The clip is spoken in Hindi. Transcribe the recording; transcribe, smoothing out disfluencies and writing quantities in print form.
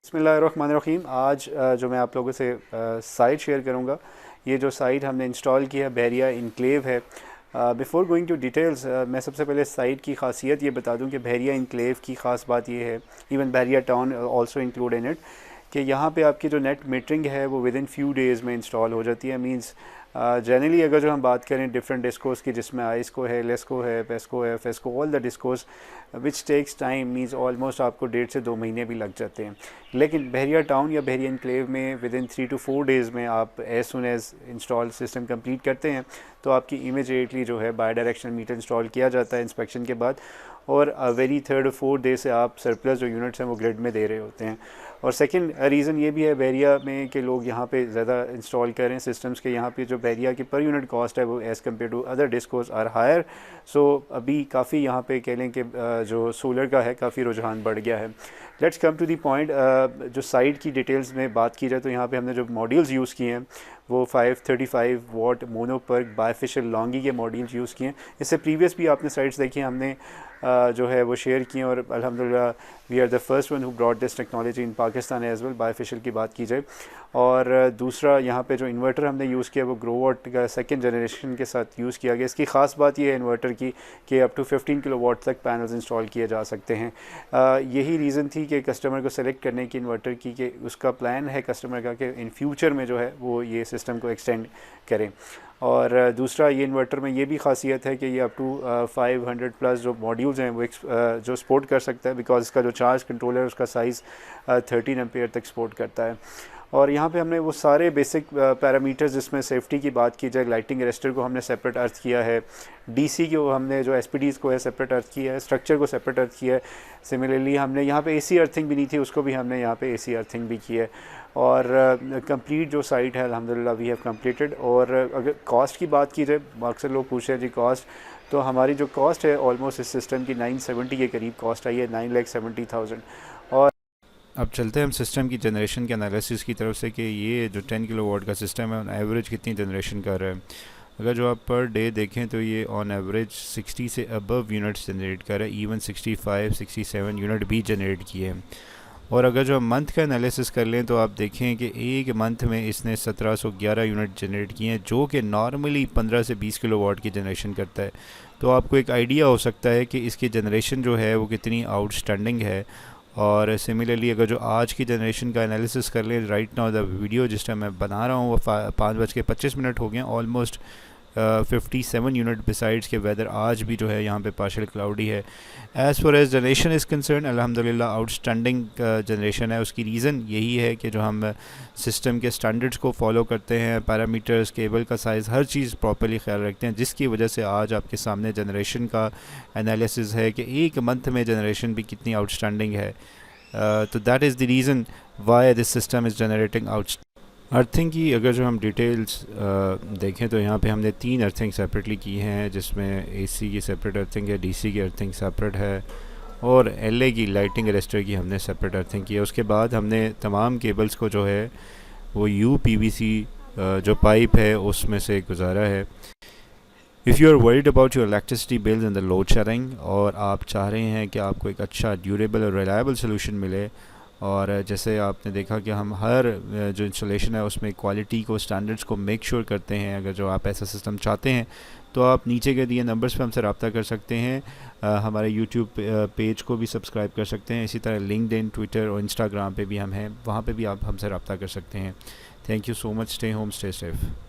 बिस्मिल्लाहिर्रहमानिर्रहीम। आज जो मैं आप लोगों से साइट शेयर करूंगा, ये जो साइट हमने इंस्टॉल की है बहरिया इनक्लेव है। बिफ़ोर गोइंग टू डिटेल्स, मैं सबसे पहले साइट की खासियत ये बता दूं कि बहरिया इनक्लेव की ख़ास बात ये है, even Bahria town also include in it, कि यहाँ पे आपकी जो नेट मीटरिंग है वो विद इन फ्यू डेज़ में इंस्टॉल हो जाती है। मींस जनरली अगर जो हम बात करें डिफरेंट डिस्कोस की, जिसमें आइस्को है, लेस्को है, पेस्को है, FESCO, all the DISCOs which takes time, means almost आपको 1.5 से 2 महीने भी लग जाते हैं। लेकिन बहरिया टाउन या बहरिया इनक्लेव में विद इन 3 to 4 डेज़ में आप as soon as install system complete करते हैं तो आपकी इमीडिएटली जो है बाई डायरेक्शनल मीटर इंस्टॉल किया जाता है इंस्पेक्शन के बाद, और very 3rd or 4th day से आप सरप्लस जो यूनिट्स हैं वो ग्रिड में दे रहे होते हैं। और सेकंड रीज़न ये भी है बहरिया में कि लोग यहाँ पे ज़्यादा इंस्टॉल करें सिस्टम्स के, यहाँ पे जो बहरिया की पर यूनिट कॉस्ट है वो as compared to other discos are higher. So अभी काफ़ी यहाँ पे कह लें कि जो सोलर का है काफ़ी रुझान बढ़ गया है। Let's come to the point. जो साइट की डिटेल्स में बात की जाए तो यहाँ पे हमने जो मॉड्यूल्स यूज़ किए हैं वो 535 वाट मोनोपर्क बायफिशियल लॉन्गी के मॉड्यूल्स यूज़ किए हैं। इससे प्रीवियस भी आपने साइट्स देखी, हमने जो है वो शेयर किए, और अल्हम्दुलिल्लाह we are the first one who brought this technology in Pakistan as well, bifacial की बात की जाए। और दूसरा यहाँ पे जो इन्वर्टर हमने यूज़ किया वो ग्रोवॉट का 2nd जनरेशन के साथ यूज़ किया गया। इसकी ख़ास बात ये है इन्वर्टर की कि अप टू 15 किलोवाट तक पैनल्स इंस्टॉल किए जा सकते हैं। यही रीज़न थी कि कस्टमर को सेलेक्ट करने की इन्वर्टर की, कि उसका प्लान है कस्टमर का कि इन फ्यूचर में जो है वो ये सिस्टम को एक्सटेंड करें। और दूसरा ये इन्वर्टर में ये भी खासियत है कि ये अप टू 500 प्लस जो मॉड्यूल्स हैं वो जो सपोर्ट कर सकता है, बिकॉज इसका जो चार्ज कंट्रोलर है उसका साइज़ 13 एम्पेयर तक सपोर्ट करता है। और यहाँ पे हमने वो सारे बेसिक पैरामीटर्स, जिसमें सेफ्टी की बात की जाए, लाइटिंग अरेस्टर को हमने सेपरेट अर्थ किया है, डीसी को हमने जो एसपीडीज़ को है सेपरेट अर्थ किया है, स्ट्रक्चर को सेपरेट अर्थ किया है। सिमिलरली हमने यहाँ पे एसी अर्थिंग भी नहीं थी, उसको भी हमने यहाँ पे एसी अर्थिंग भी की है। और कंप्लीट जो साइट है अल्हम्दुलिल्लाह वी हैव कंप्लीटेड। और अगर कॉस्ट की बात की जाए, अक्सर लोग पूछ रहे हैं जी कॉस्ट, तो हमारी जो कॉस्ट है ऑलमोस्ट इस सिस्टम की 970 के करीब कॉस्ट आई है, 9,70,000। और अब चलते हैं हम सिस्टम की जनरेशन के एनालिसिस की तरफ से कि ये जो 10 किलोवाट का सिस्टम है ऑन एवरेज कितनी जनरेशन कर रहा है। अगर जो आप पर डे देखें तो ये ऑन एवरेज 60 से अबव यूनिट्स जनरेट कर रहा है, इवन 65-67 यूनिट भी जनरेट किए हैं। और अगर जो हम मंथ का एनालिसिस कर लें तो आप देखें कि एक मंथ में इसने 1711 यूनिट जनरेट किए हैं, जो कि नॉर्मली 15 से 20 किलोवाट की जनरेशन करता है। तो आपको एक आइडिया हो सकता है कि इसकी जनरेशन जो है वो कितनी आउटस्टैंडिंग है। और सिमिलरली अगर जो आज की जनरेशन का एनालिसिस कर लें, राइट नाउ द वीडियो जिस टाइम मैं बना रहा हूँ वो 5:25 हो गए, ऑलमोस्ट 57 यूनिट बिसाइड्स के वेदर आज भी जो है यहाँ पे पार्शियल क्लाउडी है। As far age generation is concern अल्हम्दुलिल्लाह आउटस्टैंडिंग जनरेशन है। उसकी रीज़न यही है कि जो हम सिस्टम के स्टैंडर्ड्स को फॉलो करते हैं, पैरामीटर्स, केबल का साइज़, हर चीज़ प्रॉपर्ली ख्याल रखते हैं, जिसकी वजह से आज आपके सामने जनरेशन का एनालिसिस है कि एक मंथ में जनरेशन भी कितनी आउटस्टैंडिंग है। तो that is the reason why this system is generating out. Earthing की अगर जो हम डिटेल्स देखें तो यहाँ पे हमने 3 अर्थिंग सेपरेटली की हैं, जिसमें एसी की सेपरेट अर्थिंग है, डीसी की अर्थिंग सेपरेट है, और एलए की लाइटिंग अरेस्टर की हमने सेपरेट अर्थिंग की है। उसके बाद हमने तमाम केबल्स को जो है वो यूपीवीसी जो पाइप है उसमें से गुजारा है। If you are worried about your electricity bills and the load shedding, और आप चाह रहे हैं कि आपको एक अच्छा ड्यूरेबल और रिलायबल सोल्यूशन मिले, और जैसे आपने देखा कि हम हर जो इंस्टॉलेशन है उसमें क्वालिटी को, स्टैंडर्ड्स को मेक श्योर करते हैं। अगर जो आप ऐसा सिस्टम चाहते हैं तो आप नीचे के दिए नंबर्स पे हमसे रब्ता कर सकते हैं। हमारे यूट्यूब पेज को भी सब्सक्राइब कर सकते हैं। इसी तरह लिंक्डइन, ट्विटर और इंस्टाग्राम पे भी हम हैं, वहाँ पे भी आप हमसे रब्ता कर सकते हैं। Thank you so much. Stay home, stay safe.